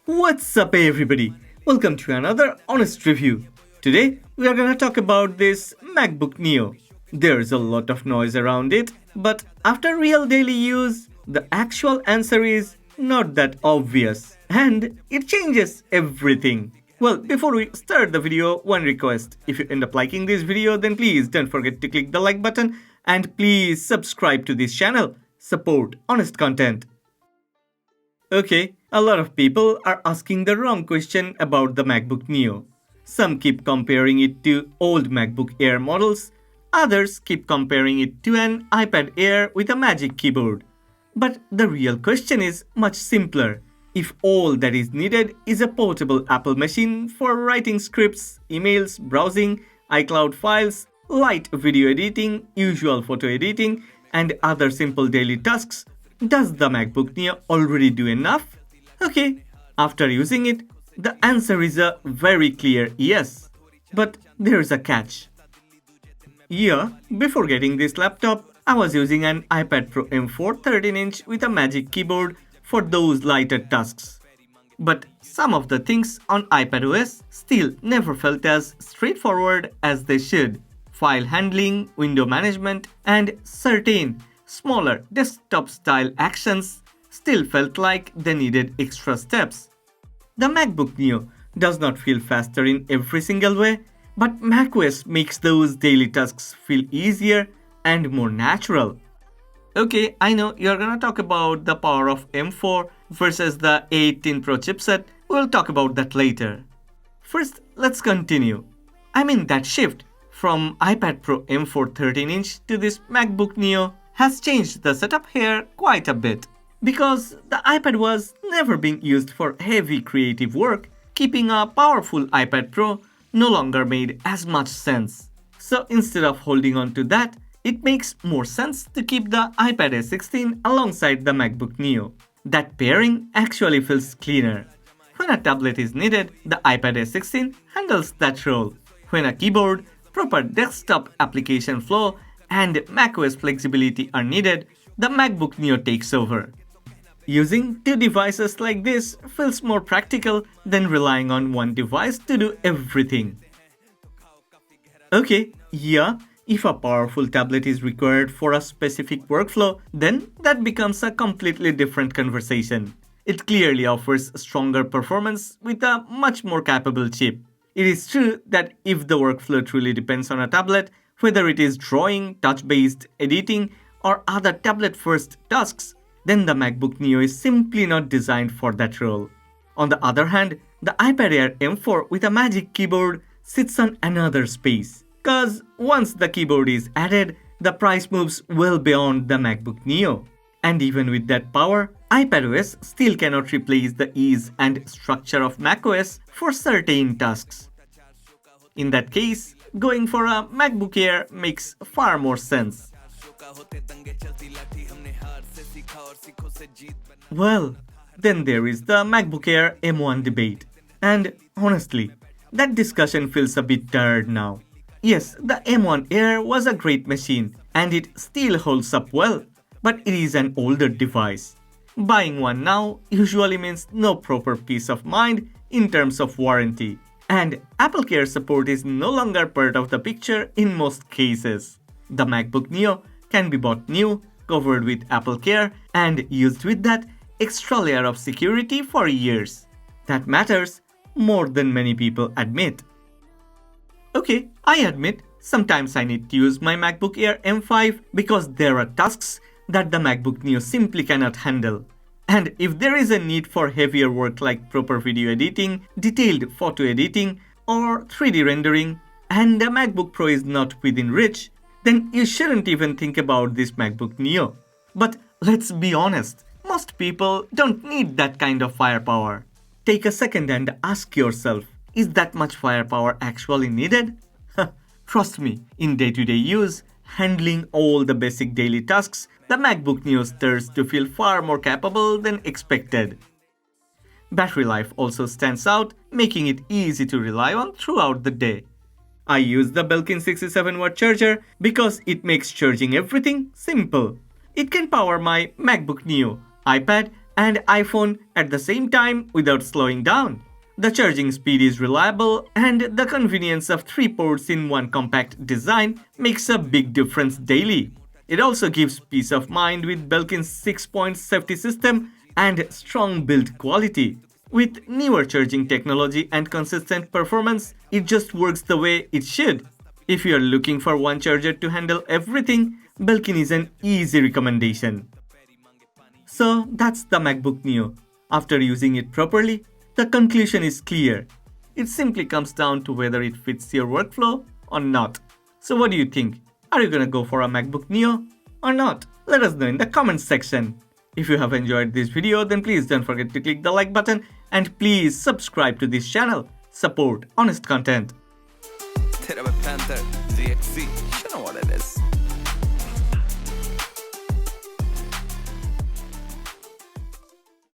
What's up everybody? Welcome to another honest review. Today we are gonna talk about this MacBook Neo. There's a lot of noise around it, but after real daily use, the actual answer is not that obvious, and it changes everything. Well, before we start the video, one request. If you end up liking this video, then please don't forget to click the like button and please subscribe to this channel. Support honest content. Okay, a lot of people are asking the wrong question about the MacBook Neo. Some keep comparing it to old MacBook Air models, others keep comparing it to an iPad Air with a magic keyboard. But the real question is much simpler. If all that is needed is a portable Apple machine for writing scripts, emails, browsing, iCloud files, light video editing, usual photo editing, and other simple daily tasks, does the MacBook Neo already do enough? Okay, after using it, the answer is a very clear yes. But there's a catch. Yeah, before getting this laptop, I was using an iPad Pro M4 13-inch with a magic keyboard for those lighter tasks. But some of the things on iPadOS still never felt as straightforward as they should. File handling, window management, and certain smaller desktop-style actions still felt like they needed extra steps. The MacBook Neo does not feel faster in every single way, but macOS makes those daily tasks feel easier and more natural. Okay, I know you're gonna talk about the power of M4 versus the A18 Pro chipset. We'll talk about that later. First, let's continue. I mean, that shift from iPad Pro M4 13-inch to this MacBook Neo has changed the setup here quite a bit. Because the iPad was never being used for heavy creative work, keeping a powerful iPad Pro no longer made as much sense. So instead of holding on to that, it makes more sense to keep the iPadOS 16 alongside the MacBook Neo. That pairing actually feels cleaner. When a tablet is needed, the iPadOS 16 handles that role. When a keyboard, proper desktop application flow, and macOS flexibility are needed, the MacBook Neo takes over. Using two devices like this feels more practical than relying on one device to do everything. Okay, yeah, if a powerful tablet is required for a specific workflow, then that becomes a completely different conversation. It clearly offers stronger performance with a much more capable chip. It is true that if the workflow truly depends on a tablet, whether it is drawing, touch-based editing, or other tablet-first tasks, then the MacBook Neo is simply not designed for that role. On the other hand, the iPad Air M4 with a magic keyboard sits on another space. Cause once the keyboard is added, the price moves well beyond the MacBook Neo. And even with that power, iPadOS still cannot replace the ease and structure of macOS for certain tasks. In that case, going for a MacBook Air makes far more sense. Well, then there is the MacBook Air M1 debate. And honestly, that discussion feels a bit tired now. Yes, the M1 Air was a great machine and it still holds up well, but it is an older device. Buying one now usually means no proper peace of mind in terms of warranty, and AppleCare support is no longer part of the picture in most cases. The MacBook Neo can be bought new, covered with AppleCare, and used with that extra layer of security for years. That matters more than many people admit. Okay, I admit, sometimes I need to use my MacBook Air M5 because there are tasks that the MacBook Neo simply cannot handle. And if there is a need for heavier work like proper video editing, detailed photo editing, or 3D rendering, and the MacBook Pro is not within reach, then you shouldn't even think about this MacBook Neo. But let's be honest, most people don't need that kind of firepower. Take a second and ask yourself, is that much firepower actually needed? Trust me, in day-to-day use, handling all the basic daily tasks, the MacBook Neo starts to feel far more capable than expected. Battery life also stands out, making it easy to rely on throughout the day. I use the Belkin 67 watt charger because it makes charging everything simple. It can power my MacBook Neo, iPad, and iPhone at the same time without slowing down. The charging speed is reliable, and the convenience of 3 ports in one compact design makes a big difference daily. It also gives peace of mind with Belkin's 6-point safety system and strong build quality. With newer charging technology and consistent performance, it just works the way it should. If you are looking for one charger to handle everything, Belkin is an easy recommendation. So that's the MacBook Neo. After using it properly, the conclusion is clear. It simply comes down to whether it fits your workflow or not. So what do you think? Are you gonna go for a MacBook Neo or not? Let us know in the comments section. If you have enjoyed this video, then please don't forget to click the like button and please subscribe to this channel. Support honest content.